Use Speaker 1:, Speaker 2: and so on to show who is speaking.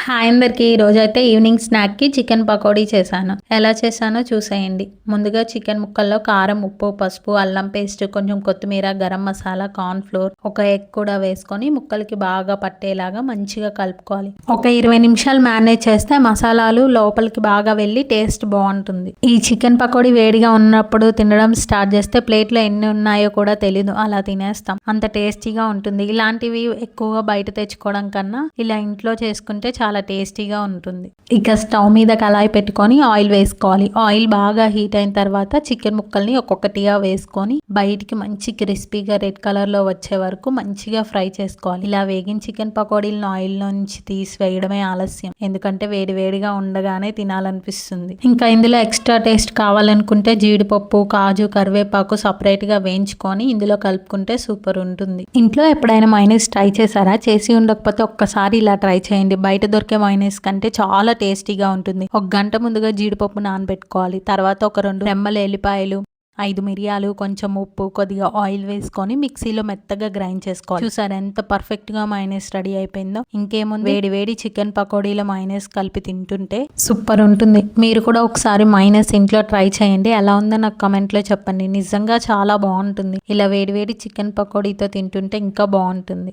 Speaker 1: Hi అందరికి ఈరోజైతే evening స్నాక్కి chicken pakodi చేశాను. ఎలా చేశానో చూసేయండి. ముందుగా చికెన్ ముక్కల్లో కారం, ఉప్పు, పసుపు, అల్లం పేస్ట్, కొంచెం కొత్తిమీర, గరం మసాలా, కార్న్ ఫ్లోర్, ఒక ఎగ్ కూడా వేసుకొని ముక్కలకి బాగా పట్టేలాగా మంచిగా కలుపుకోవాలి. ఒక 20 నిమిషాలు మ్యారినేట్ చేస్తే మసాలాలు లోపలికి బాగా వెళ్ళి టేస్ట్ బాగుంటుంది. ఈ చికెన్ పకోడీ వేడిగా ఉన్నప్పుడు తినడం స్టార్ట్ చేస్తే ప్లేట్లో ఎన్ని ఉన్నాయో కూడా తెలీదు, అలా తినేస్తాం. అంత టేస్టీగా ఉంటుంది. ఇలాంటివి ఎక్కువగా బయట తెచ్చుకోవడం కన్నా ఇలా ఇంట్లో చేసుకుంటే చాలా టేస్టీగా ఉంటుంది. ఇక స్టవ్ మీద కళాయి పెట్టుకొని ఆయిల్ వేసుకోవాలి. ఆయిల్ బాగా హీట్ అయిన తర్వాత చికెన్ ముక్కల్ని ఒక్కొక్కటిగా వేసుకొని బయటికి మంచి క్రిస్పీగా రెడ్ కలర్ లో వచ్చే వరకు మంచిగా ఫ్రై చేసుకోవాలి. ఇలా వేగిన చికెన్ పకోడీలను ఆయిల్ నుంచి తీసి వేయడమే ఆలస్యం, ఎందుకంటే వేడి వేడిగా ఉండగానే తినాలనిపిస్తుంది. ఇంకా ఇందులో ఎక్స్ట్రా టేస్ట్ కావాలనుకుంటే జీడిపప్పు, కాజు, కరివేపాకు సపరేట్ గా వేయించుకొని ఇందులో కలుపుకుంటే సూపర్ ఉంటుంది. ఇంట్లో ఎప్పుడైనా మైనస్ ట్రై చేశారా? చేసి ఉండకపోతే ఒక్కసారి ఇలా ట్రై చేయండి. బయట దొరికే మైనస్ కంటే చాలా టేస్టీగా ఉంటుంది. ఒక గంట ముందుగా జీడిపప్పు నానబెట్టుకోవాలి. తర్వాత ఒక 2 రెమ్మల ఎల్లిపాయలు, 5 మిరియాలు, కొంచెం ఉప్పు, కొద్దిగా ఆయిల్ వేసుకొని మిక్సీలో మెత్తగా గ్రైండ్ చేసుకోవాలి. చూసారు ఎంత పర్ఫెక్ట్ గా మైనస్ రెడీ అయిపోయిందో. ఇంకేముంది, వేడి వేడి చికెన్ పకోడీలో మైనస్ కలిపి తింటుంటే సూపర్ ఉంటుంది. మీరు కూడా ఒకసారి మైనస్ ఇంట్లో ట్రై చేయండి. ఎలా ఉందో నాకు కమెంట్ లో చెప్పండి. నిజంగా చాలా బాగుంటుంది. ఇలా వేడి వేడి చికెన్ పకోడీతో తింటుంటే ఇంకా బాగుంటుంది.